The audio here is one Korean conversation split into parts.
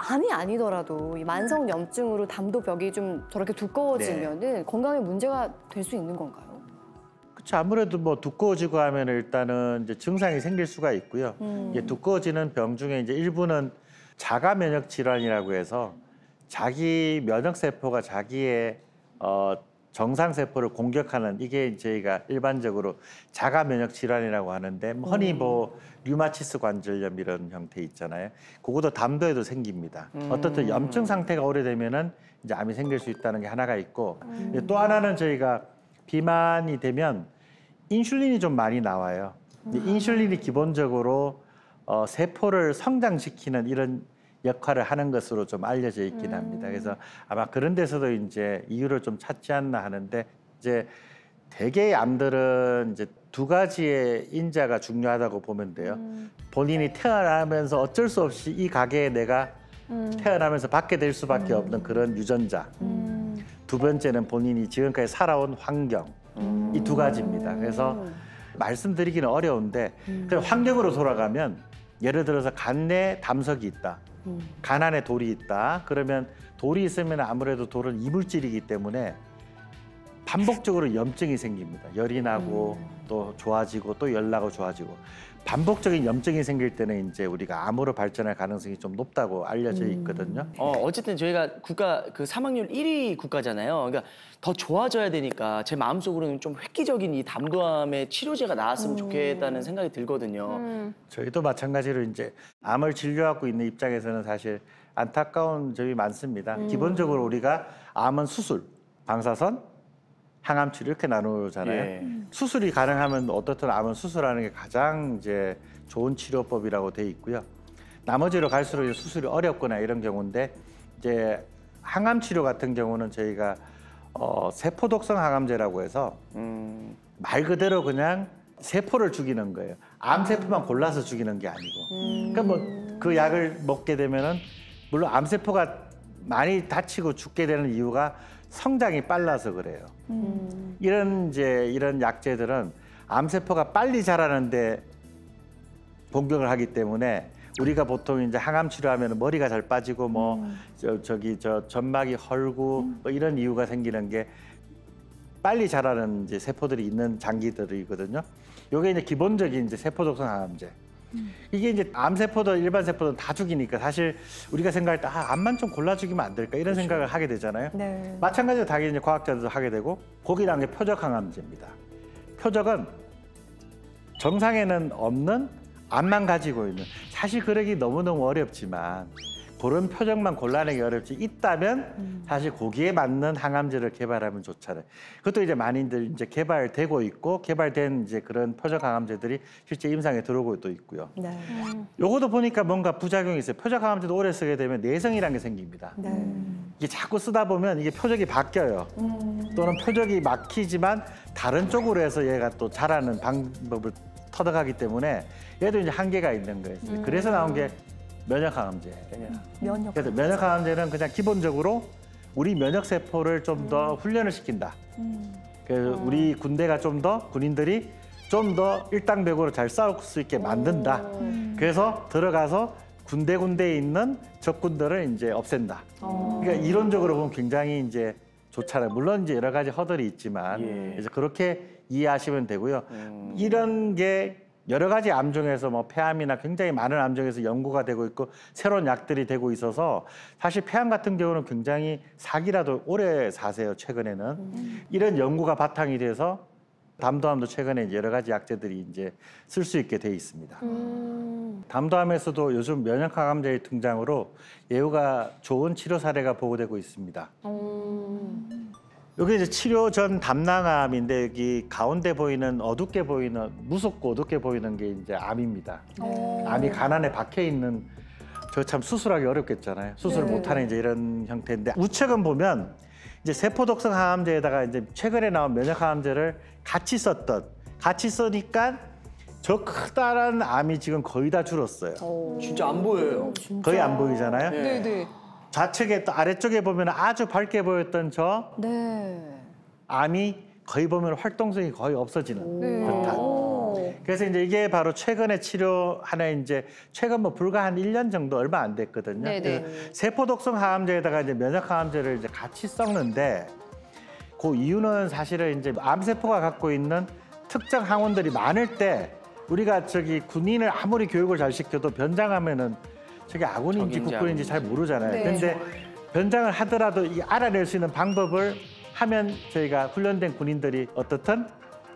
암이 아니더라도 이 만성 염증으로 담도 벽이 좀 저렇게 두꺼워지면은 건강에 문제가 될 수 있는 건가요? 그렇죠. 아무래도 뭐 두꺼워지고 하면 일단은 이제 증상이 생길 수가 있고요. 이게 두꺼워지는 병 중에 이제 일부는 자가 면역 질환이라고 해서 자기 면역 세포가 자기의 정상 세포를 공격하는, 이게 저희가 일반적으로 자가 면역 질환이라고 하는데, 흔히 뭐 류마티스 관절염 이런 형태 있잖아요. 그것도 담도에도 생깁니다. 어떻든 염증 상태가 오래되면은 이제 암이 생길 수 있다는 게 하나가 있고, 또 하나는 저희가 비만이 되면 인슐린이 좀 많이 나와요. 인슐린이 기본적으로 세포를 성장시키는 이런 역할을 하는 것으로 좀 알려져 있긴 합니다. 그래서 아마 그런 데서도 이제 이유를 좀 찾지 않나 하는데, 이제 대개의 암들은 이제 두 가지의 인자가 중요하다고 보면 돼요. 본인이 태어나면서 어쩔 수 없이 이 가게에 내가 태어나면서 받게 될 수밖에 없는 그런 유전자. 두 번째는 본인이 지금까지 살아온 환경. 이 두 가지입니다. 그래서 말씀드리기는 어려운데, 그냥 환경으로 돌아가면 예를 들어서 간 내에 담석이 있다. 간 안에 돌이 있다. 그러면 돌이 있으면 아무래도 돌은 이물질이기 때문에 반복적으로 염증이 생깁니다. 열이 나고 또 좋아지고 또 열 나고 좋아지고. 반복적인 염증이 생길 때는 이제 우리가 암으로 발전할 가능성이 좀 높다고 알려져 있거든요. 어쨌든 저희가 국가 그 사망률 1위 국가잖아요. 그러니까 더 좋아져야 되니까 제 마음속으로는 좀 획기적인 이 담도암의 치료제가 나왔으면 좋겠다는 생각이 들거든요. 저희도 마찬가지로 이제 암을 진료하고 있는 입장에서는 사실 안타까운 점이 많습니다. 기본적으로 우리가 암은 수술, 방사선, 항암 치료 이렇게 나누잖아요. 예. 수술이 가능하면 어떻든 암은 수술하는 게 가장 이제 좋은 치료법이라고 돼 있고요. 나머지로 갈수록 이제 수술이 어렵거나 이런 경우인데, 이제 항암 치료 같은 경우는 저희가 세포독성 항암제라고 해서 말 그대로 그냥 세포를 죽이는 거예요. 암 세포만 골라서 죽이는 게 아니고. 그러니까 뭐 그 약을 먹게 되면은 물론 암 세포가 많이 다치고 죽게 되는 이유가 성장이 빨라서 그래요. 이런 약제들은 암세포가 빨리 자라는데 공격을 하기 때문에, 우리가 보통 이제 항암 치료하면 머리가 잘 빠지고 뭐 점막이 헐고 뭐 이런 이유가 생기는 게 빨리 자라는 이제 세포들이 있는 장기들이거든요. 요게 이제 기본적인 이제 세포독성 항암제. 이게 이제 암세포든 일반 세포든 다 죽이니까 사실 우리가 생각할 때 암만 좀 골라 죽이면 안 될까 이런 생각을 하게 되잖아요. 네. 마찬가지로 당연히 이제 과학자들도 하게 되고, 거기에 나온 게 표적 항암제입니다. 표적은 정상에는 없는 암만 가지고 있는, 사실 그러기 너무너무 어렵지만 그런 표적만 골라내기 어렵지, 있다면 사실 거기에 맞는 항암제를 개발하면 좋잖아요. 그것도 이제 많이들 이제 개발되고 있고, 개발된 이제 그런 표적 항암제들이 실제 임상에 들어오고 또 있고요. 네. 요것도 보니까 뭔가 부작용이 있어요. 표적 항암제도 오래 쓰게 되면 내성이라는 게 생깁니다. 네. 이게 자꾸 쓰다 보면 이게 표적이 바뀌어요. 또는 표적이 막히지만 다른 쪽으로 해서 얘가 또 자라는 방법을 터득하기 때문에 얘도 이제 한계가 있는 거예요. 그래서 나온 게 면역 항암제. 면역. 그래서 면역 항암제는 그냥 기본적으로 우리 면역 세포를 좀 더 훈련을 시킨다. 그래서 우리 군대가 좀 더, 군인들이 좀 더 일당백으로 잘 싸울 수 있게 만든다. 그래서 들어가서 군데군데에 있는 적군들을 이제 없앤다. 그러니까 이론적으로 보면 굉장히 이제 좋잖아요. 물론 이제 여러 가지 허들이 있지만, 그래서 그렇게 이해하시면 되고요. 이런 게 여러 가지 암 중에서 뭐 폐암이나 굉장히 많은 암 중에서 연구가 되고 있고 새로운 약들이 되고 있어서, 사실 폐암 같은 경우는 굉장히 사기라도 오래 사세요, 최근에는. 이런 연구가 바탕이 돼서 담도암도 최근에 여러 가지 약제들이 이제 쓸 수 있게 돼 있습니다. 담도암에서도 요즘 면역 항암제의 등장으로 예후가 좋은 치료 사례가 보고되고 있습니다. 여기 이제 치료 전 담낭암인데, 여기 가운데 보이는 어둡게 보이는, 무섭고 어둡게 보이는 게 이제 암입니다. 암이 간 안에 박혀 있는, 저 참 수술하기 어렵겠잖아요. 수술 못하는 이제 이런 형태인데, 우측은 보면 이제 세포독성 항암제에다가 이제 최근에 나온 면역 항암제를 같이 쓰니까 저 크다란 암이 지금 거의 다 줄었어요. 진짜 안 보여요. 거의 안 보이잖아요. 네. 좌측에 또 아래쪽에 보면 아주 밝게 보였던 저 네. 암이 거의 보면 활동성이 거의 없어지는 듯한. 그래서 이제 이게 바로 최근에 치료하는 이제 최근 뭐 불과 한 1년 정도 얼마 안 됐거든요. 네네. 그 세포 독성 항암제에다가 이제 면역 항암제를 이제 같이 섞는데 그 이유는 사실은 이제 암세포가 갖고 있는 특정 항원들이 많을 때 우리가 저기 군인을 아무리 교육을 잘 시켜도 변장하면은 저게 아군인지 적인지 국군인지 잘 모르잖아요. 네. 근데 변장을 하더라도 이 알아낼 수 있는 방법을 하면 저희가 훈련된 군인들이 어떻든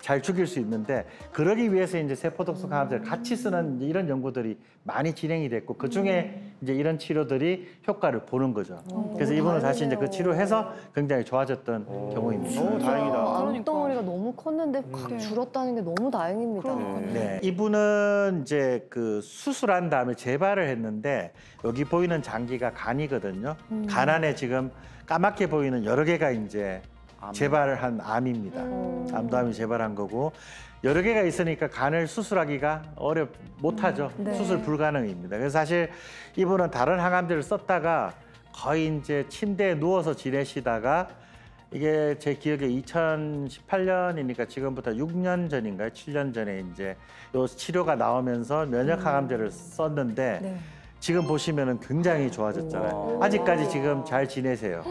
잘 죽일 수 있는데 그러기 위해서 이제 세포독성 항암제를 같이 쓰는 이제 이런 연구들이 많이 진행이 됐고 그 중에 이제 이런 치료들이 효과를 보는 거죠. 그래서 이분은 사실 이제 그 치료해서 굉장히 좋아졌던 경우입니다. 오, 다행이다. 암덩어리가 너무 컸는데 확 줄었다는 게 너무 다행입니다. 네, 이분은 이제 그 수술한 다음에 재발을 했는데 여기 보이는 장기가 간이거든요. 간 안에 지금 까맣게 보이는 여러 개가 이제 재발을 한 암입니다. 암도암이 재발한 거고 여러 개가 있으니까 간을 수술하기가 못하죠. 네. 수술 불가능입니다. 그래서 사실 이분은 다른 항암제를 썼다가 거의 이제 침대에 누워서 지내시다가 이게 제 기억에 2018년이니까 지금부터 6년 전인가요? 7년 전에 이제 요 치료가 나오면서 면역 항암제를 썼는데 네. 지금 보시면은 굉장히 좋아졌잖아요. 아직까지 지금 잘 지내세요.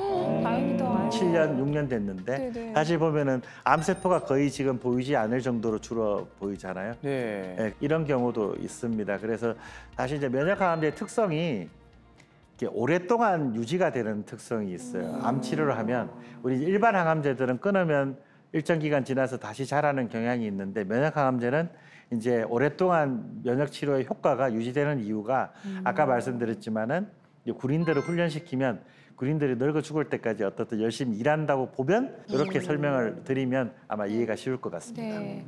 다행이다. 7년, 6년 됐는데 네네. 사실 보면은 암세포가 거의 지금 보이지 않을 정도로 줄어 보이잖아요. 네. 네, 이런 경우도 있습니다. 그래서 사실 이제 면역 항암제의 특성이 이렇게 오랫동안 유지가 되는 특성이 있어요. 암 치료를 하면 우리 일반 항암제들은 끊으면 일정 기간 지나서 다시 자라는 경향이 있는데 면역 항암제는 이제 오랫동안 면역 치료의 효과가 유지되는 이유가 아까 말씀드렸지만은 이제 군인들을 훈련시키면 군인들이 늙어 죽을 때까지 어떻든 열심히 일한다고 보면 이렇게 설명을 드리면 아마 이해가 쉬울 것 같습니다. 네.